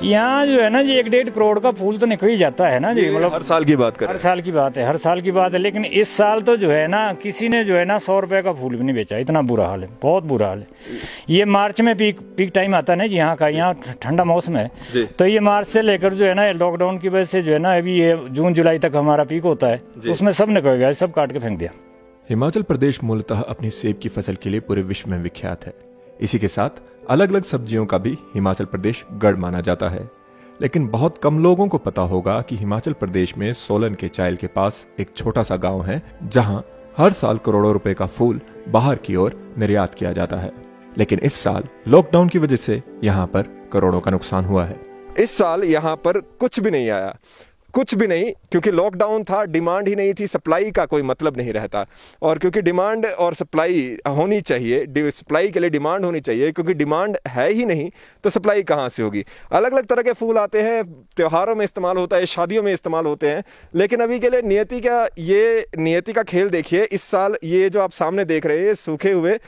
यहाँ जो है ना जी 1-1.5 करोड़ का फूल तो निकल ही जाता है ना जी, मतलब हर साल की बात करें। हर साल की बात है, हर साल की बात है। लेकिन इस साल तो जो है ना किसी ने जो है ना 100 रुपए का फूल भी नहीं बेचा, इतना बुरा हाल है, बहुत बुरा हाल है। ये मार्च में पीक टाइम आता है ना जी यहाँ का, यहाँ ठंडा मौसम है, तो ये मार्च से लेकर जो है ना लॉकडाउन की वजह से जो है ना अभी ये जून जुलाई तक हमारा पीक होता है, उसमें सब निकल गया, सब काट के फेंक दिया। हिमाचल प्रदेश मूलतः अपनी सेब की फसल के लिए पूरे विश्व में विख्यात है। इसी के साथ अलग अलग सब्जियों का भी हिमाचल प्रदेश गढ़ माना जाता है। लेकिन बहुत कम लोगों को पता होगा कि हिमाचल प्रदेश में सोलन के चायल के पास एक छोटा सा गांव है जहां हर साल करोड़ों रुपए का फूल बाहर की ओर निर्यात किया जाता है। लेकिन इस साल लॉकडाउन की वजह से यहाँ पर करोड़ों का नुकसान हुआ है। इस साल यहाँ पर कुछ भी नहीं आया, कुछ भी नहीं, क्योंकि लॉकडाउन था, डिमांड ही नहीं थी, सप्लाई का कोई मतलब नहीं रहता। और क्योंकि डिमांड और सप्लाई होनी चाहिए, सप्लाई के लिए डिमांड होनी चाहिए, क्योंकि डिमांड है ही नहीं तो सप्लाई कहाँ से होगी। अलग अलग तरह के फूल आते हैं, त्योहारों में इस्तेमाल होता है, शादियों में इस्तेमाल होते हैं, लेकिन अभी के लिए नियति का खेल देखिए। इस साल ये जो आप सामने देख रहे हैं सूखे हुए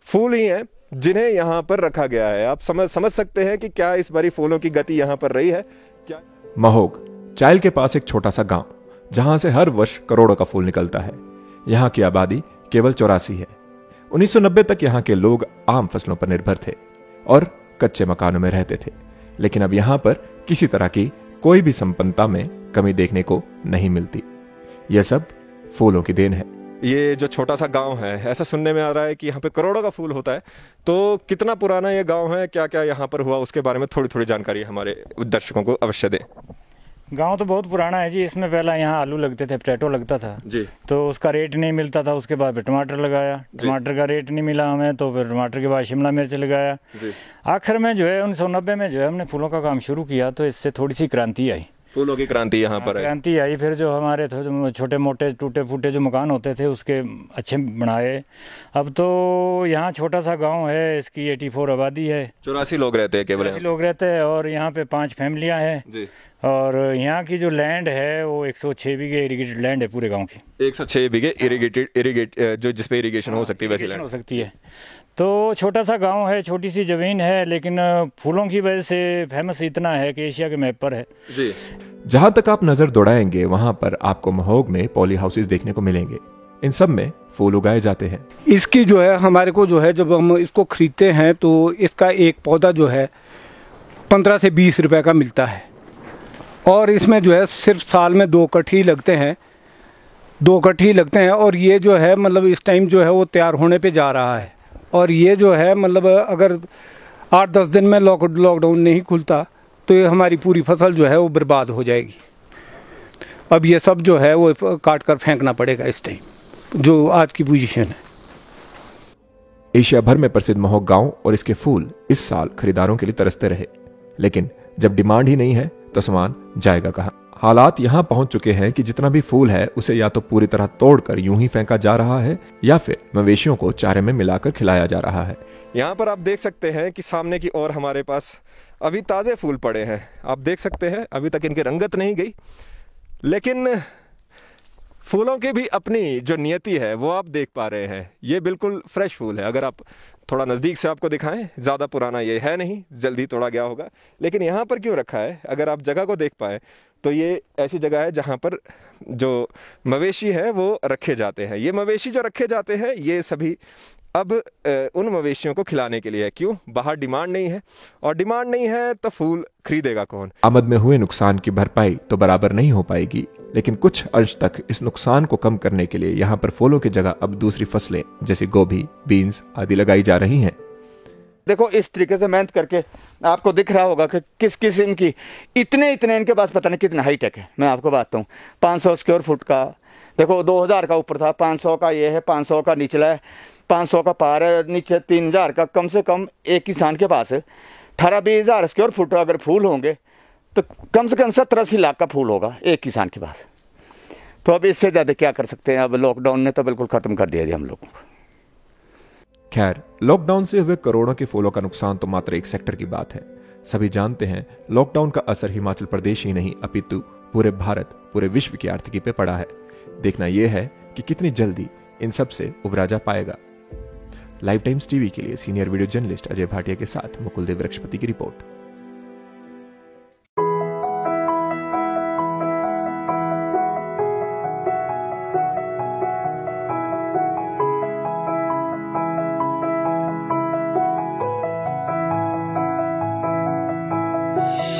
फूल ही हैं जिन्हें यहाँ पर रखा गया है। आप समझ सकते हैं कि क्या इस बारी फूलों की गति यहाँ पर रही है क्या। महोग चायल के पास एक छोटा सा गांव जहां से हर वर्ष करोड़ों का फूल निकलता है। यहाँ की आबादी केवल 84 है। 1990 तक यहाँ के लोग आम फसलों पर निर्भर थे और कच्चे मकानों में रहते थे। लेकिन अब यहाँ पर किसी तरह की कोई भी संपन्नता में कमी देखने को नहीं मिलती। यह सब फूलों की देन है। ये जो छोटा सा गांव है, ऐसा सुनने में आ रहा है कि यहाँ पे करोड़ों का फूल होता है। तो कितना पुराना ये गांव है, क्या क्या यहाँ पर हुआ, उसके बारे में थोड़ी थोड़ी जानकारी हमारे दर्शकों को अवश्य दें। गांव तो बहुत पुराना है जी। इसमें पहला यहाँ आलू लगते थे, पोटैटो लगता था जी, तो उसका रेट नहीं मिलता था। उसके बाद फिर टमाटर लगाया, टमाटर का रेट नहीं मिला हमें, तो फिर टमाटर के बाद शिमला मिर्च लगाया। आखिर में जो है 1990 में जो है हमने फूलों का काम शुरू किया, तो इससे थोड़ी सी क्रांति आई, फूलों की क्रांति यहाँ पर क्रांति आई। फिर जो हमारे छोटे मोटे टूटे फूटे जो मकान होते थे उसके अच्छे बनाए। अब तो यहाँ छोटा सा गांव है, इसकी 84 आबादी है, 84 लोग रहते हैं, केवल 84 लोग रहते हैं, और यहाँ पे 5 फैमिलियाँ हैं। और यहाँ की जो लैंड है वो 106 बीघे इरिगेटेड लैंड है पूरे गांव की। 106 बीघे इरिगेट जो जिसपे इरिगेशन हो सकती है, वैसी लैंड हो सकती है। तो छोटा सा गांव है, छोटी सी जमीन है, लेकिन फूलों की वजह से फेमस इतना है कि एशिया के मैप पर है जी। जहां तक आप नजर दौड़ाएंगे वहां पर आपको महोग में पॉली हाउसेस देखने को मिलेंगे। इन सब में फूल उगाए जाते हैं। इसकी जो है हमारे को जो है जब हम इसको खरीदते हैं तो इसका एक पौधा जो है 15 से 20 रुपए का मिलता है। और इसमें जो है सिर्फ साल में 2 कट ही लगते हैं, 2 कट ही लगते हैं। और ये जो है मतलब इस टाइम जो है वो तैयार होने पे जा रहा है। और ये जो है मतलब अगर 8-10 दिन में लॉकडाउन नहीं खुलता तो ये हमारी पूरी फसल जो है वो बर्बाद हो जाएगी। अब ये सब जो है वो काट कर फेंकना पड़ेगा इस टाइम, जो आज की पोजीशन है। एशिया भर में प्रसिद्ध महोग गांव और इसके फूल इस साल खरीदारों के लिए तरसते रहे। लेकिन जब डिमांड ही नहीं है तो सामान जाएगा कहां। हालात यहां पहुंच चुके हैं कि जितना भी फूल है उसे या तो पूरी तरह तोड़कर यूं ही फेंका जा रहा है या फिर मवेशियों को चारे में मिलाकर खिलाया जा रहा है। यहाँ पर आप देख सकते हैं कि सामने की ओर हमारे पास अभी ताजे फूल पड़े हैं। आप देख सकते हैं अभी तक इनकी रंगत नहीं गई, लेकिन फूलों की भी अपनी जो नियति है वो आप देख पा रहे हैं। ये बिल्कुल फ्रेश फूल है। अगर आप थोड़ा नज़दीक से आपको दिखाएं, ज़्यादा पुराना ये है नहीं, जल्दी तोड़ा गया होगा। लेकिन यहाँ पर क्यों रखा है, अगर आप जगह को देख पाए तो ये ऐसी जगह है जहाँ पर जो मवेशी है वो रखे जाते हैं। ये मवेशी जो रखे जाते हैं ये सभी अब उन मवेशियों को खिलाने के लिए है। क्यों? बाहर डिमांड नहीं है, और डिमांड नहीं है तो फूल खरीदेगा कौन। आमद में हुए नुकसान की भरपाई तो बराबर नहीं हो पाएगी, लेकिन कुछ अंश तक इस नुकसान को कम करने के लिए यहाँ पर फूलों की जगह अब दूसरी फसलें जैसे गोभी, बीन्स आदि लगाई जा रही हैं। देखो इस तरीके से मेहनत करके आपको दिख रहा होगा कि किस किस्म की इतने इनके पास पता नहीं कितना हाईटेक है। मैं आपको बताता हूँ, 500 स्क्वायर फुट का देखो 2000 का ऊपर था, 500 का ये है, 500 का निचला है, 500 का पार है, नीचे 3000 का। कम से कम एक किसान के पास 18-20 हज़ार स्क्वायर फुट अगर फूल होंगे तो कम से कम 70-80 लाख का फूल होगा एक किसान के पास। तो अब इससे ज़्यादा क्या कर सकते हैं। अब लॉकडाउन ने तो बिल्कुल ख़त्म कर दिया जी हम लोगों को। खैर, लॉकडाउन से हुए करोड़ों के फूलों का नुकसान तो मात्र एक सेक्टर की बात है। सभी जानते हैं लॉकडाउन का असर हिमाचल प्रदेश ही नहीं अपितु पूरे भारत, पूरे विश्व की आर्थिकी पे पड़ा है। देखना यह है कि कितनी जल्दी इन सब से उबरा जा पाएगा। लाइव टाइम्स टीवी के लिए senior video journalist Ajay Bhatia के साथ मुकुल देव वृक्षपति की रिपोर्ट। है।